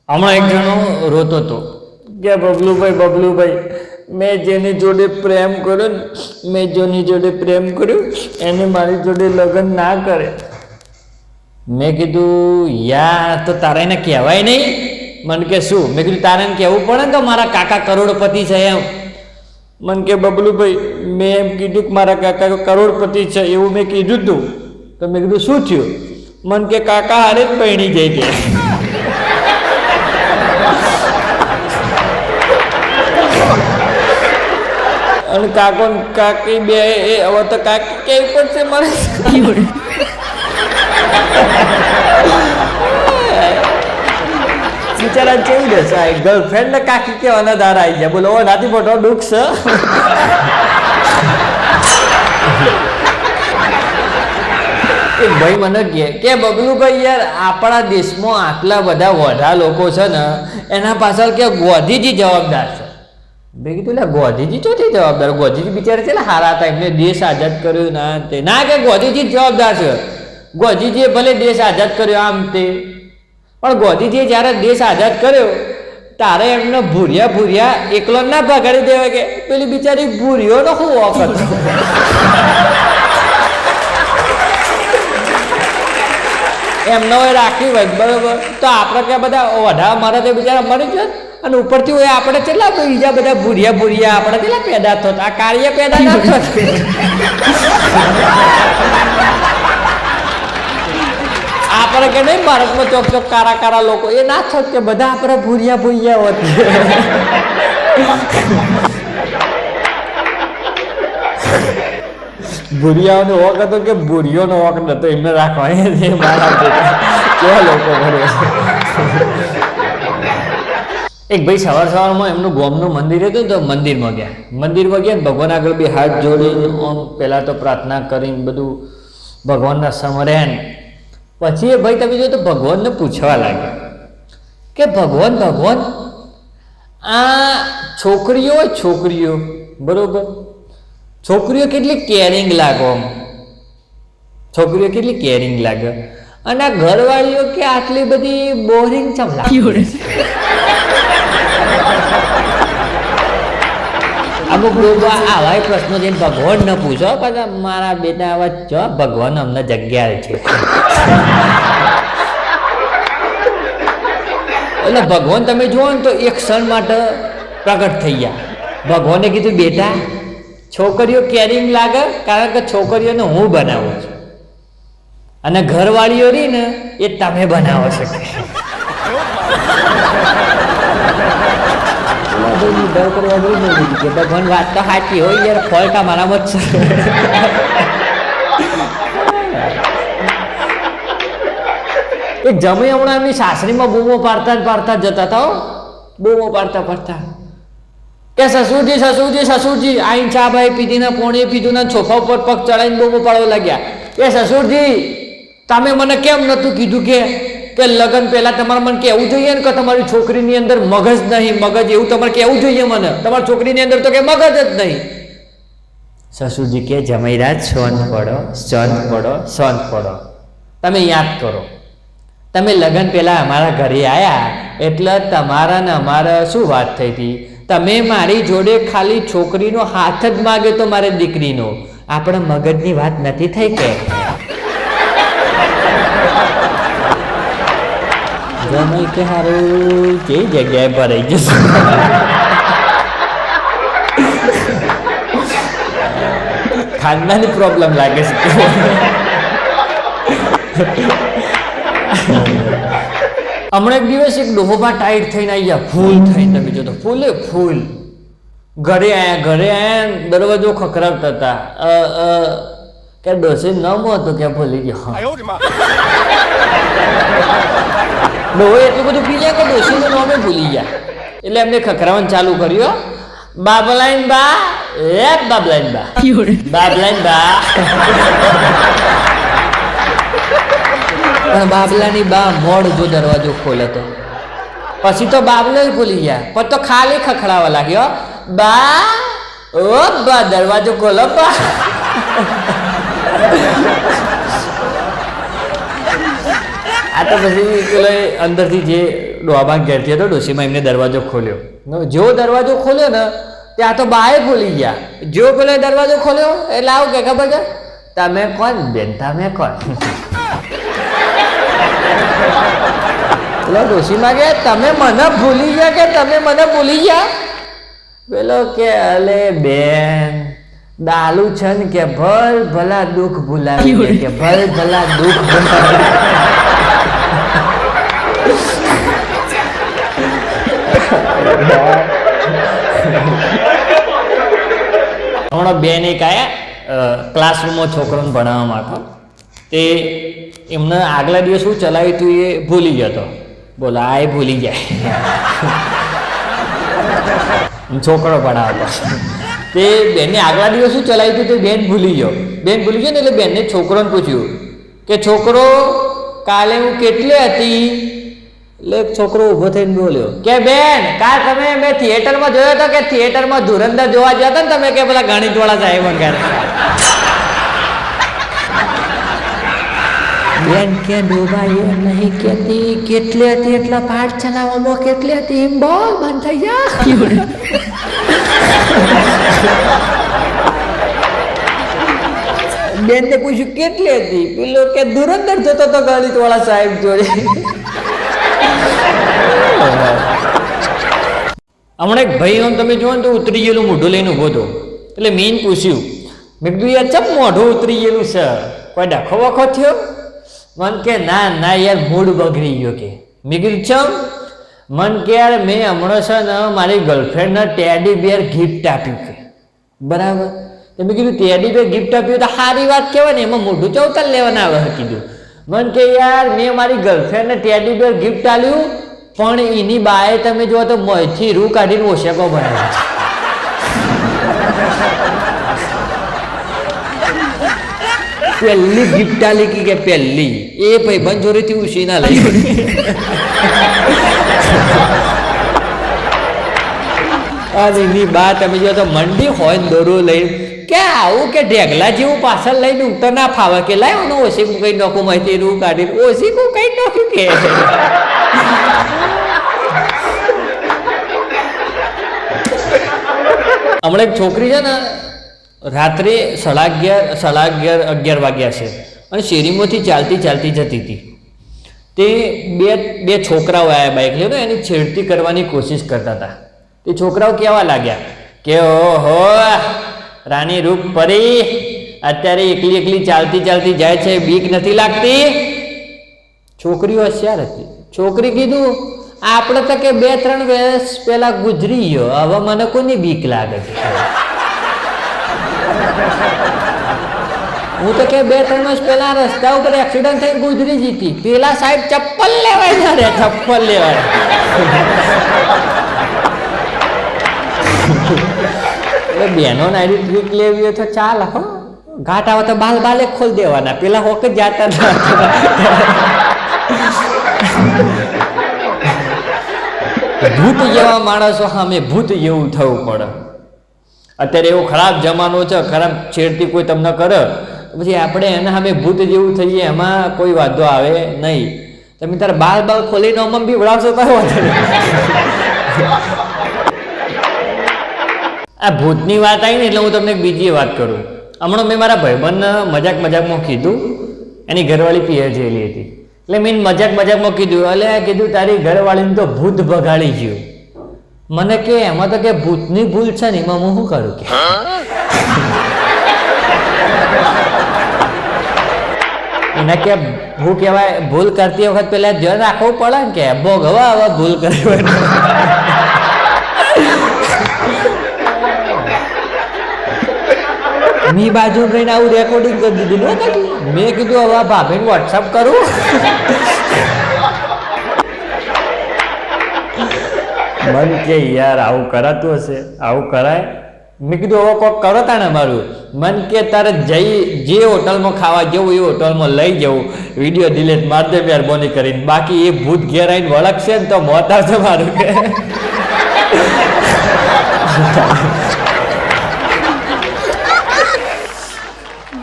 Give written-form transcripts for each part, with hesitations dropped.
હમણાં એક જણો રોતો હતો કે બબલુભાઈ મેં જેની જોડે પ્રેમ કર્યો ને મેં જેની જોડે પ્રેમ કર્યો એને મારી જોડે લગ્ન ના કરે. મેં કીધું યાર તો તારે એને કહેવાય નહીં. મને કે શું? મેં કીધું તારે એને કહેવું પડે ને કે મારા કાકા કરોડપતિ છે એમ. મને કે બબલુભાઈ મેં એમ કીધું કે મારા કાકા કરોડપતિ છે એવું મેં કીધું તું. તો મેં કીધું શું થયું? મને કે કાકા હારે જ પૈણી જઈ ગયા. અને કાકો કાકી બે હવે તો કાકી કેવી પડશે મારે. બિચારા કેવું રહેશે ગર્લફ્રેન્ડ ને કાકી કેવાના દાર આવી જાય. બોલો નાથી મોટો દુઃખ છે. ભાઈ મને કે બબલુભાઈ યાર આપણા દેશમાં આટલા બધા વઢા લોકો છે ને એના પાછળ કે ગોધીજી જવાબદાર છે. મેં કીધું એટલે ગોધીજી ચોથી જવાબદાર? ગોધીજી બિચારા છે ને હારા હતા, એમને દેશ આઝાદ કર્યો ના તે ના કે ગોધીજી જવાબદાર છે. ગોધીજીએ ભલે દેશ આઝાદ કર્યો આમ તે, પણ ગોધીજીએ જ્યારે દેશ આઝાદ કર્યો તારે એમને ભૂરિયા એકલો ના ભગાડી દેવાય કે પેલી બિચારી ભૂરીઓનો શું વખત. એમનો રાખી હોય બરોબર તો આપણે કે બધા વઢા મારા તે બિચારા મરી જાય અને ઉપરથી હોય આપણે કેટલા બીજા બધા ભૂરિયા આપણે કેટલા પેદા થતા. આ કાર્ય પેદા ના થત. આપણે કે નહીં ભારતમાં ચોક કારા લોકો એ ના થત કે બધા આપણે ભૂરિયા હોત. ભૂરિયાઓનો વોક હતો કે ભૂરીઓનો વોક નતો એમને રાખવાની. કેવા લોકો ભરે. એક ભાઈ સવારમાં એમનું ગોમનું મંદિર હતું તો મંદિરમાં ગયા ને ભગવાન આગળ બી હાથ જોડીને પહેલાં તો પ્રાર્થના કરીને બધું ભગવાનના સમરેન પછી એ ભાઈ તમે જો તો ભગવાનને પૂછવા લાગ્યા કે ભગવાન આ છોકરીઓ બરોબર છોકરીઓ કેટલી કેરિંગ લાગે અને આ ઘરવાળીઓ કે આટલી બધી બોરિંગ ચમ લાગે. અમુક લોકો આવા પ્રશ્નો જઈને ભગવાન ન પૂછો પાછા મારા બેટા આવા જો ભગવાન અમને જગ્યા છે. એટલે ભગવાન તમે જુઓ ને તો એક ક્ષણ માટે પ્રગટ થઈ ગયા. ભગવાને કીધું બેટા છોકરીઓ કેરિંગ લાગે કારણ કે છોકરીઓને હું બનાવું છું અને ઘરવાળીઓ રહી ને એ તમે બનાવો છો. ભગવાન વાત તો સાચી હોય યાર ફોલ્ટ મારામાં જ છે. એક જમી હમણાં એમની સાસરીમાં બૂમો પાડતા જતા હતા. બૂમો પાડતા કે સસુરજી આઈન ચા ભાઈ પીધી ને પોણી પીધું ને સોફા ઉપર પગ ચડાવીને બૂમો પાડવા લાગ્યા. એ સસુરજી તમે મને કેમ નતું કીધું કે લગ્ન પહેલા તમારે મને કહેવું જોઈએ ને કે તમારી છોકરીની અંદર મગજ નહીં એવું તમારે કહેવું જોઈએ મને. તમારી છોકરીની અંદર તો કે મગજ જ નહીં. સસુરજી કે જમાઈરાજ શાંત પડો. તમે યાદ કરો તમે લગ્ન પહેલા અમારા ઘરે આવ્યા એટલે તમારા ને અમારા શું વાત થઈ હતી? તમે મારી જોડે ખાલી છોકરીનો હાથ જ માગ્યો તો મારી દીકરીનો. આપણે મગજની વાત નથી થઈ કે જમાઈ કે હારું કઈ જગ્યાએ ભરાઈ જશે. ખાનદાની પ્રોબ્લેમ લાગે છે. હમણાં એક દિવસ એક ડોહોબા ટાઈટ થઈને આવી ગયા ફૂલ થઈને. તમે જો તો ફૂલ ઘરે આયા દરવાજો ખખડાવતા હતા કે ડોસે નમો હતો કે ભૂલી ગયો. ડોહો એટલું બધું પી ગયા કે ડોસીનું નામે ભૂલી ગયા. એટલે એમને ખખડાવવાનું ચાલુ કર્યું. બાબલાઈન બા પણ બાબલાની બા મોડ જો દરવાજો ખોલે તો પછી તો બાબલો ભૂલી ગયા પણ તો ખાલી ખખડાવા લાગ્યો. બા દરવાજો ખોલો બા. આ તો પછી પેલો અંદરથી જે ડોબા ઘેરથી હતો, ડોશીમાં એમને દરવાજો ખોલ્યો. જેવો દરવાજો ખોલ્યો ને ત્યાં તો બાએ ભૂલી ગયા. જેવો પેલો દરવાજો ખોલ્યો એટલે આવું કે ખબર છે, તમે કોણ બેન, તમે કોણ? પેલો ડોશીમાં કે તમે મને ભૂલી ગયા કે તમે મને ભૂલી ગયા? પેલો કે અલે બેન દાલુ છે ને કે ભલ ભલા દુઃખ ભૂલાવી દે, કે ભલ ભલા દુઃખ ભૂલાવી. હમણાં બેન એક આયા ક્લાસરૂમમાં છોકરાને ભણાવવા માટે. તે એમને આગલા દિવસ શું ચલાવ્યું હતું એ ભૂલી ગયો હતો. બોલો આ એ ભૂલી જાય. છોકરો ભણાવતો તે બેનને આગલા દિવસ શું ચલાવ્યું હતું તે બેન ભૂલી ગયો. બેન ભૂલી ગયો ને એટલે બેનને છોકરોને પૂછ્યું કે છોકરો કાલે હું કેટલી હતી? એટલે છોકરો ઊભો થઈને બોલ્યો કે બેન કાલ તમે મેં થિયેટરમાં જોયો હતો કે થિયેટરમાં ધુરંધર જોવા ગયા હતા ને તમે કે પેલા ગણિતવાળા સાહેબ વગેરે. બેન કે ડોબાઈ એમ નહીં કહેતી કેટલી હતી એટલા પાઠ ચલાવવામાં કેટલી હતી એમ બોલ બંધ થઈ જા. બેન ને પૂછ્યું કેટલી હતી? પેલો કે ધુરંધર જતો તો ગણિતવાળા સાહેબ જોડે. હમણાં એક ભાઈ આમ તમે જુઓ ને તો ઉતરી ગયેલું મોઢું લઈને ઊભો હતો. એટલે મેં પૂછ્યું, મેં કીધું યાર ચમ મોઢું ઉતરી ગયેલું છે, કોઈ ડખો વખો થયો? મન કે ના ના યાર મૂડ બગડી ગયો કે. મેં કીધું ચમ? મન કે યાર મેં હમણાં છે ને મારી ગર્લફ્રેન્ડને ટેડી બેર ગિફ્ટ આપ્યું કે. બરાબર. તો મેં કીધું ટેડી બેર ગિફ્ટ આપ્યું તો સારી વાત કહેવાય ને, એમાં મોઢું ચૌતર લેવાના આવે કીધું. મન કે યાર મેં મારી ગર્લફ્રેન્ડને ટેડી બેર ગિફ્ટ આપ્યું પણ એની બાએ તમે જુઓ તો મોંથી રૂ કાઢીને ઓશેકો બનાવ્યો. પહેલી ગિફ્ટ આલી કે પહેલી એ ભાઈ જોડેથી ઉછી ના લઈ. અને એની બા તમે જો તો મંડી હોય ને દોરો લઈ કે આવું કે ઢેગલા જેવું પાછળ લઈને ઉઠતો ના ફાવે કે લાય હું ઓછી કઈ નાખું માહિતી રૂ કાઢીને ઓછી કઈ નાખ્યું કે. હમણાં એક છોકરી છે ને રાત્રે 11:30 વાગ્યા છે અને શેરીમાંથી ચાલતી ચાલતી જતી હતી. તે બે છોકરાઓ આવ્યા બાઇક લઈને એની છેડતી કરવાની કોશિશ કરતા હતા. તે છોકરાઓ કહેવા લાગ્યા કે ઓહો રાની રૂપ પરી અત્યારે એકલી એકલી ચાલતી ચાલતી જાય છે, બીક નથી લાગતી? છોકરીઓ હોશિયાર હતી. છોકરી કીધું આપણે તો કે 2-3 વર્ષ પહેલા ગુજરી ગયો, હવે મને કોની બીક લાગે છે? હું તો કે 2-3 વર્ષ પહેલા રસ્તા ઉપર એક્સિડન્ટ થઈ ગુજરી જતી, પેલા સાહેબ ચપ્પલ લેવાય ના રે, ચપ્પલ લેવાય. એટલે બહેનો નારી ટ્રીક લેવી હોય તો ચાલ હો, ઘાટ આવે તો બાલે ખોલ દેવાના, પેલા હોક જ જાતા ના. ભૂત જેવા માણસો સામે ભૂત જેવું થવું પડે. અત્યારે એવો ખરાબ જમાનો છે, ખરાબ છેડતી કોઈ તમને કરે પછી આપણે એના સામે ભૂત જેવું થઈએ, એમાં કોઈ વાંધો આવે નહીં. તમે તારે બાલ ખોલીને અમમ બી વળાવશો તો વાંધો નહીં. આ ભૂતની વાત આવી ને એટલે હું તમને બીજી વાત કરું. હમણાં મેં મારા ભાઈબંધને મજાકમાં કીધું, એની ઘરવાળી પિયર જયેલી હતી. એટલે મેં મજાકમાં કીધું, અલે કીધું તારી ઘરવાળીને તો ભૂત ભગાડી ગયું. મને કે એમાં તો કે ભૂતની ભૂલ છે ને, એમાં હું શું કરું કે? એને કે ભૂ કહેવાય, ભૂલ કરતી વખત પેલા ધ્યાન રાખવું પડે ને કે ભોગવા હવે ભૂલ કરી. મી બાજુ ગઈને આવું રેકોર્ડિંગ કરી દીધું. મેં કીધું હવે ભાભીને વોટ્સઅપ કરું. મન કે યાર આવું કરાતું હશે, આવું કરાય? મેં કીધું હવે કોક કરો તાને મારું. મન કે તારે જે હોટલમાં ખાવા જવું એ હોટલમાં લઈ જવું, વિડીયો ડિલીટ માર દે મહેરબાની કરીને, બાકી એ ભૂત ઘેર આવીને વળગશે ને તો મોત આવશે મારું કે.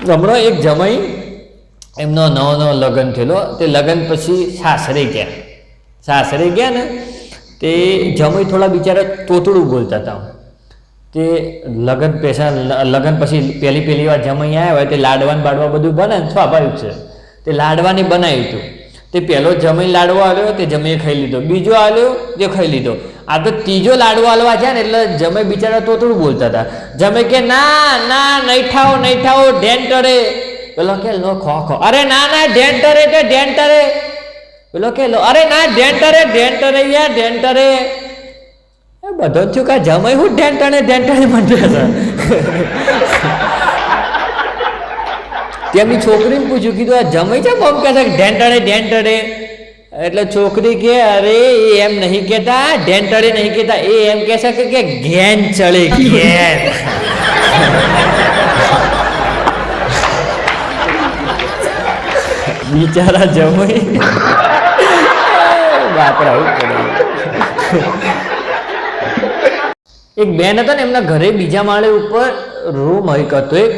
હમણાં એક જમાઈ એમનો નવો લગ્ન થયેલો, તે લગ્ન પછી સાસરે ગયા. સાસરે ગયા ને તે જમાઈ થોડા બિચારા તોતડું બોલતા હતા. તે લગ્ન પછી પહેલી વાર જમાઈ આવ્યા હોય તે લાડવાને બાડવા બધું બને ને સ્વાભાવિક છે. તે લાડવાની બનાવ્યું હતું. તે પહેલો જમાઈ લાડવો આવ્યો તે જમાઈએ ખાઈ લીધો, બીજો આવ્યો તે ખાઈ લીધો. આ તો ત્રીજો લાડવો હાલવા છે ને એટલે જમાઈ બિચારા તોતડું બોલતા હતા. જમાઈ કે ના ના નહીં ઠાવો ઢેંટરે. પેલો કે લો ખો અરે ના ઢેંટરે કે ઢેંટરે. પેલો કે લો અરે ના ઢેંટરે યાર ઢેંટરે. બધો થયું કા જમાઈ હું ઢેંટણે મંડે છે. તેમની છોકરીને પૂછ્યું, કીધું આ જમાઈ છે બમ કે ઢેંટણે. એટલે છોકરી કે અરે એ એમ નહીં કહેતા, ઢેંટણે નહીં કહેતા, એ એમ કહે છે કે ઘેન ચડે ઘેન. બિચારા જમાઈ બાપરા આવું કરે. એક બેન હતા ને એમના ઘરે બીજા માળે ઉપર રૂમ એક હતો એક.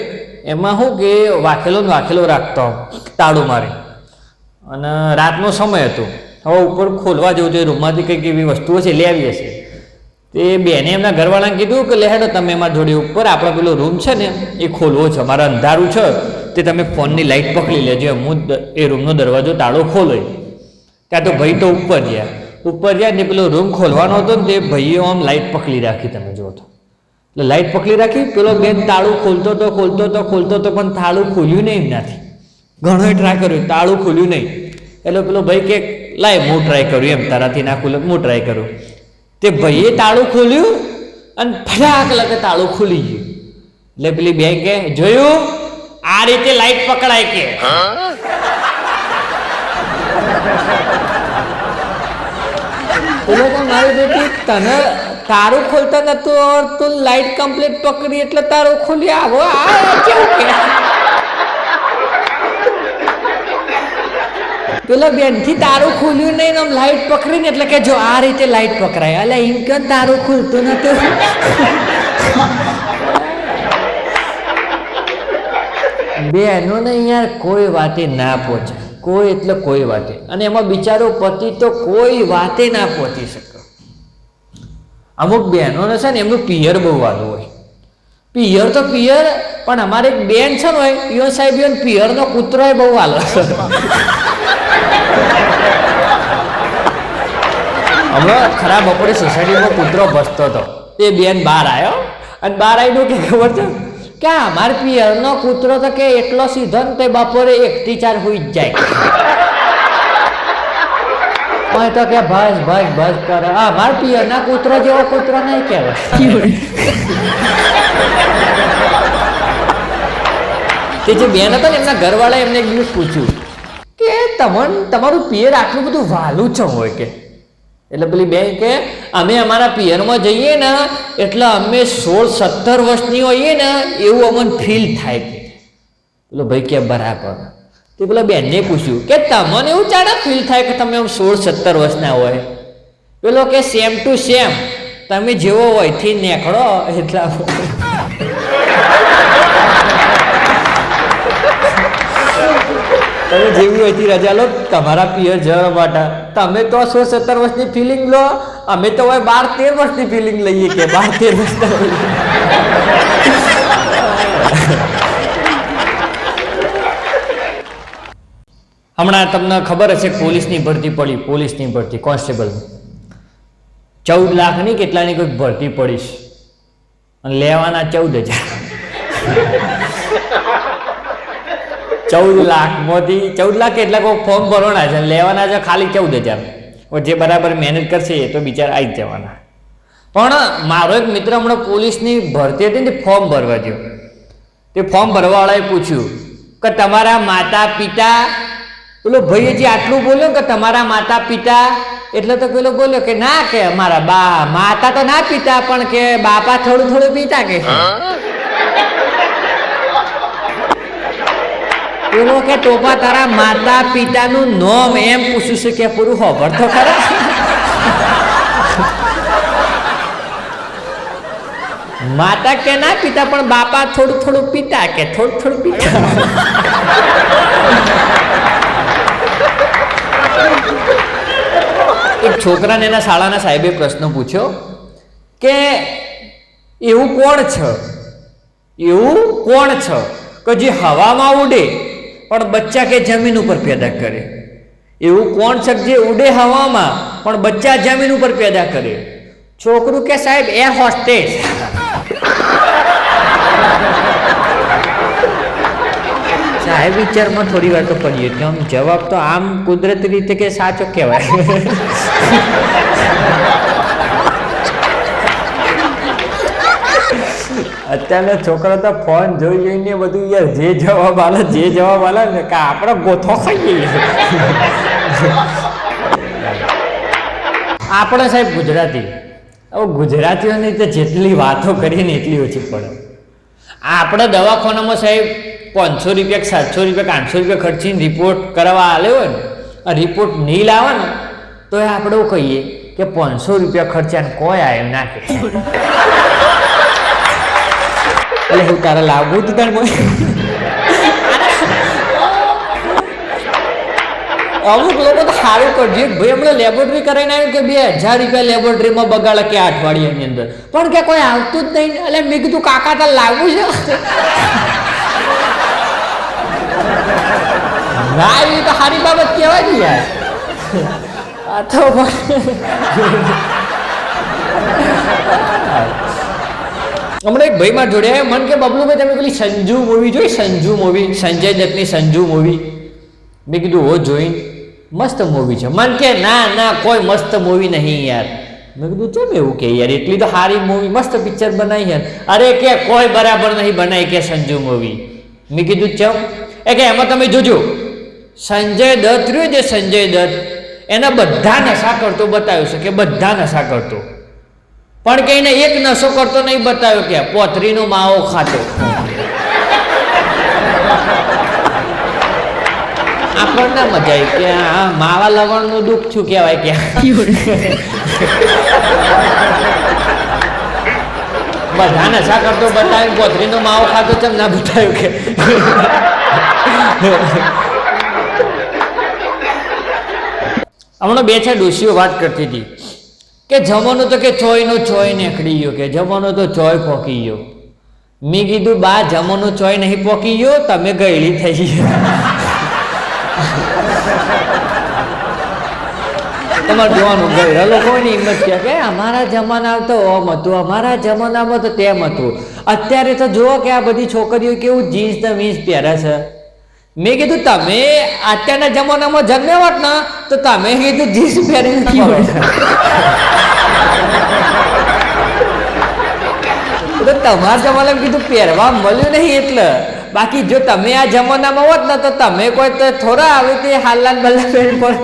એમાં શું કે વાખેલો રાખતો તાળું મારે, અને રાતનો સમય હતો. હવે ઉપર ખોલવા જવું જોઈએ, રૂમમાંથી કંઈક એવી વસ્તુઓ છે લે આવી હશે. તે બેને એમના ઘરવાળાને કીધું કે લેહેડો તમે એમાં જોડે ઉપર આપણો પેલો રૂમ છે ને એ ખોલવો છે, મારા અંધારું છે, તે તમે ફોનની લાઇટ પકડી લેજો, હું એ રૂમનો દરવાજો તાળો ખોલો. ત્યાં તો ભાઈ તો ઉપર ગયા ને પેલો રૂમ ખોલવાનો હતો ને તે ભાઈએ આમ લાઇટ પકડી રાખી, તમે જુઓ તો. એટલે લાઇટ પકડી રાખી, પેલો બેન તાળું ખોલતો તો પણ તાળું ખોલ્યું નહીં એમનાથી. ઘણો ટ્રાય કર્યું, તાળું ખોલ્યું નહીં. એટલે પેલો ભાઈ કે લાય હું ટ્રાય કરું, એમ તારાથી ના ખુલે હું ટ્રાય કરું. તે ભાઈએ તાળું ખોલ્યું અને ફટાક લગે તાળું ખુલી ગયું. એટલે પેલી બેન કે જોયું આ રીતે લાઇટ પકડાય કે. મારી બેટી તને તારું ખોલતા નતું, તું લાઇટ કમ્પ્લીટ પકડી એટલે તારું ખોલી આવો. આ કેવું કે પેલા બેન થી તારું ખોલ્યું નહીં, આમ લાઇટ પકડીને એટલે કે જો આ રીતે લાઇટ પકડાય. એટલે એમ કે તારું ખુલતું નતું. બેનો ને યાર કોઈ વાતે ના પહોંચે, કોઈ એટલે કોઈ વાતે. અને એમાં બિચારો પતિ તો કોઈ વાતે ના પહોંચી શકે. અમુક બહેનોને છે ને એમનું પિયર બહુ વાલું હોય. પિયર તો પિયર, પણ અમારે એક બેન છે ને હોય યો સાહેબ યો પિયરનો કૂતરો બહુ વાલો. હમણાં ખરાબ બપોરે સોસાયટીમાં કૂતરો ભસતો હતો. તે બેન બહાર આવ્યો અને બહાર આવીને કે ખબર છે કે અમારા પિયરનો કૂતરો તો કે એટલો સીધો ને તે બપોરે 1 થી 4 હોઈ જ જાય. તો કે ભસ કરે. અમારા પિયરના કૂતરો જેવો કૂતરો નહીં કહેવાય. તે જે બેન હતા ને એમના ઘરવાળા એમને એક દિવસ પૂછ્યું કે તમારું પિયર આટલું બધું વાલું છે હોય કે. એટલે પેલી બેન કે અમે અમારા પિયરમાં જઈએ ને એટલે અમે 16-17 વર્ષની હોઈએ ને એવું અમને ફીલ થાય કે. પેલો ભાઈ કે બરાબર. તે પેલા બેનને પૂછ્યું કે તમને એવું ચાલે ફીલ થાય કે તમે 16-17 વર્ષના હોય? પેલો કે સેમ ટુ સેમ, તમે જેવો હોય થી નીકળો એટલા. તમે જેવી હોયથી રજા લો તમારા પિયર જવા માટે. તમે તો 16-17 વર્ષની ફિલિંગ લો, અમે તો હોય 12-13 વર્ષની ફિલિંગ લઈએ કે 12-13 વર્ષના. હમણાં તમને ખબર હશે પોલીસની ભરતી પડી, પોલીસની ભરતી કોન્સ્ટેબલ 14 લાખની કેટલાની કોઈ ભરતી પડીશ અને લેવાના 14,000. 14 લાખમાંથી 14 લાખ એટલા કોઈ ફોર્મ ભરવાના છે, લેવાના છે ખાલી 14,000. જે બરાબર મહેનત કરશે એ તો બિચારા આવી જ જવાના. પણ મારો એક મિત્ર હમણાં પોલીસની ભરતી હતી ને ફોર્મ ભરવા ગયો. તે ફોર્મ ભરવાવાળાએ પૂછ્યું કે તમારા માતા પિતા, પેલો ભાઈ જે આટલું બોલ્યો કે તમારા માતા પિતા, એટલે તો પેલો બોલ્યો કે ના કે મારા માતા તો ના પિતા પણ કે બાપા થોડું પીતા કે. પેલો કે ટોપા તારા માતા પિતાનું નામ એમ પૂછ્યું છે કે પૂરું ખબર તો ખરા. માતા કે ના પિતા પણ બાપા થોડું પીતા કે થોડું પીતા. એક છોકરાને એના શાળાના સાહેબે પ્રશ્ન પૂછ્યો કે એવું કોણ છે કે જે હવામાં ઉડે પણ બચ્ચા કે જમીન ઉપર પેદા કરે? એવું કોણ છે જે ઉડે હવામાં પણ બચ્ચા જમીન ઉપર પેદા કરે? છોકરું કે સાહેબ એર હોસ્ટેસ. સાહેબ વિચારમાં થોડી વાર તો પડીએ કે આમ જવાબ તો આમ કુદરતી રીતે કે સાચો કહેવાય. અત્યારના છોકરા તો ફોન જોઈ જોઈને બધું યાર જે જવાબ આલે ને કે આપણે ગોથો ખાઈ જઈએ. આપણે સાહેબ ગુજરાતી, હવે ગુજરાતીઓની તો જેટલી વાતો કરીએ ને એટલી ઓછી પડે. આપણે દવાખાનામાં સાહેબ 500 રૂપિયા 700 રૂપિયા 800 રૂપિયા ખર્ચીને રિપોર્ટ કરાવવા આવ્યો હોય ને, આ રિપોર્ટ નહીં લાવે ને તો એ આપણે એવું કહીએ કે 500 રૂપિયા ખર્ચ્યા ને કોઈ આવ્યું ના કે. એટલે હું તારે લાવવું હતું તારે અમુક લોકો તો સારું કરજો ભાઈ, હમણાં લેબોરેટરી કરાવીને આવ્યું કે 2000 રૂપિયા લેબોરેટરીમાં બગાડે કે અઠવાડિયાની અંદર, પણ કે કોઈ આવતું જ નહીં. એટલે મેં કીધું કાકા તારે લાવવું છે? ના એ તો સારી બાબત કહેવાય ને યાર. આ તો હમણાં એક ભાઈ માં જોડ્યા મન કે બબલુભાઈ તમે પેલી સંજુ મૂવી જોઈ? સંજુ મૂવી, સંજય દત્તની સંજુ મૂવી. મેં કીધું હો જોઈને મસ્ત મૂવી છે. મન કે ના કોઈ મસ્ત મૂવી નહીં યાર. મેં કીધું ચમ એવું કે યાર, એટલી તો સારી મૂવી મસ્ત પિક્ચર બનાવી યાર. અરે કે કોઈ બરાબર નહીં બનાવી કે સંજુ મૂવી. મેં કીધું ચમ? એ કે એમાં તમે જોજો સંજય દત્ત રહ્યો જે સંજય દત્ત એને બધા નશા કરતો બતાવ્યું છે કે બધા નશા કરતો, પણ કે એને એક નશો કરતો નહીં બતાવ્યો કે પોથરીનો માવો ખાતો. આપણને મજા આવી કે આ માવા લવણનું દુઃખ શું કહેવાય કે બધા નશા કરતો બતાવ્યું, પોથરીનો માવો ખાતો ચમ ના બતાવ્યું કે. હમણાં 2-4 ડોશીઓ વાત કરતી હતી કે જમવાનો તો કે ચોયનો ચોય નીકળી ગયો, કે જમવાનો તો ચોય પોકી ગયો. મેં કીધું બા જમવાનો ચોય નહીં પોકી ગયો, તમે ગયેલી થઈ ગયા. તમારે જોવાનું ગયેલા લોકોની હિંમત કે અમારા જમાનામાં તો ઓમ હતું, અમારા જમાનામાં તો તેમ હતું. અત્યારે તો જુઓ કે આ બધી છોકરીઓ કેવું જીન્સ ને વીન્સ પહેરે છે. મેં કીધું તમે અત્યારના જમાનામાં જન્મ્યા હોત ને તો તમે કીધું જીન્સ પહેરીને તમારા જમાનામાં કીધું પહેરવા મળ્યું નહીં એટલે. બાકી જો તમે આ જમાનામાં હોત ને તો તમે કોઈ તો થોડા આવી તે હાલના બલ્લા પહેરી પડે.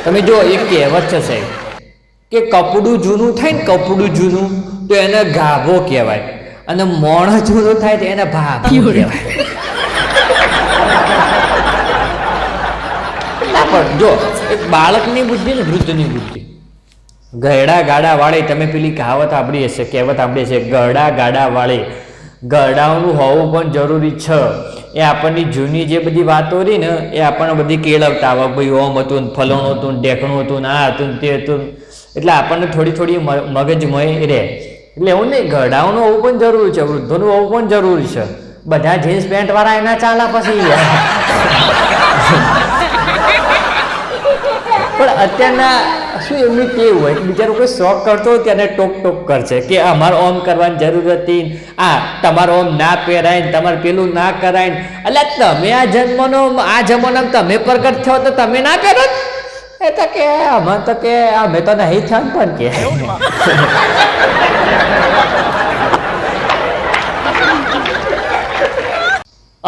તમે જો એક કહેવત છે સાહેબ કે કપડું જૂનું થાય ને કપડું જૂનું તો એને ગાભો કહેવાય, અને મોણ જૂનું થાય તો એને ભાભો કહેવાય. પણ જો એક બાળકની બુદ્ધિ ને વૃદ્ધની બુદ્ધિ, ગરડા ગાડા વાળે તમે પેલી કહેવત સાંભળી હશે, ગરડા ગાડા વાળે. ગરડાઓનું હોવું પણ જરૂરી છે. એ આપણની જૂની જે બધી વાતો રહી ને એ આપણને બધી કેળવતા આવે, ભાઈ ઓમ હતું ને ફલોણું હતું ને ઢેકણું હતું ને આ હતું ને તે હતું, એટલે આપણને થોડી મગજમય રહે. એટલે એવું નહીં, ગરડાઓનું હોવું પણ જરૂરી છે, વૃદ્ધોનું હોવું પણ જરૂરી છે. બધા જીન્સ પેન્ટ વાળા એના ચાલા પછી. પણ અત્યારના શું એમની કેવું હોય, બિચારો કોઈ શોખ કરતો હોય તેને ટોક કરશે કે અમારે ઓમ કરવાની જરૂર હતી, આ તમારે ઓમ ના પહેરાય ને તમારે પેલું ના કરાય ને. એટલે તમે આ જન્મમાં તમે પ્રગટ થયો તો તમે ના કરો. એ તો કે અમે તો કે અમે તો નહીં થયા પણ કે.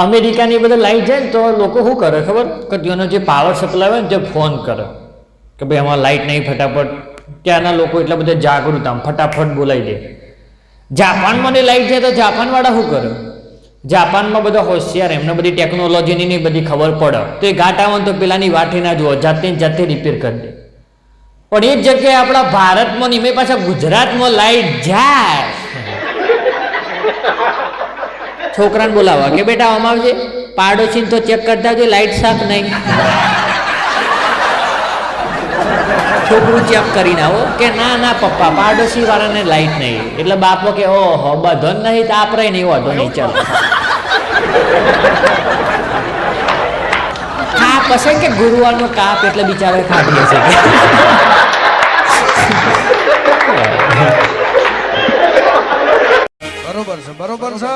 અમેરિકાની બધા લાઈટ જાય ને તો લોકો શું કરે ખબર કે તેનો જે પાવર સપ્લાય હોય ને તે ફોન કરે કે ભાઈ અમારે લાઈટ નહીં ફટાફટ. ત્યાંના લોકો એટલા બધા જાગૃત આમ ફટાફટ બોલાવી દે. જાપાનમાં લાઈટ જાય તો જાપાનવાળા શું કરે, જાપાનમાં બધા હોશિયાર, એમને બધી ટેકનોલોજીની બધી ખબર પડે તો એ ઘાટ આવે તો પેલાની વાટી ના જુઓ, જાતે રિપેર કરી દે. પણ એ જ જગ્યાએ આપણા ભારતમાં નિમે પાછા ગુજરાતમાં લાઈટ જાય, છોકરાને બોલાવવા કે બેટા આમ આવજે, પાડોશીને તો ચેક કરતા આવજો લાઈટ શાક નહીં. છોકરું ચેક કરીને આવો કે ના ના પપ્પા પાડોશી વાળાને લાઈટ નહીં. એટલે બાપો કે ઓહો બધો નહીં તો આપણે નહીં વાંધો નહીં ચાલો. કાપ હશે કે ગુરુવારનો કાપ એટલે બિચારા ખાધી હશે. બરોબર છે.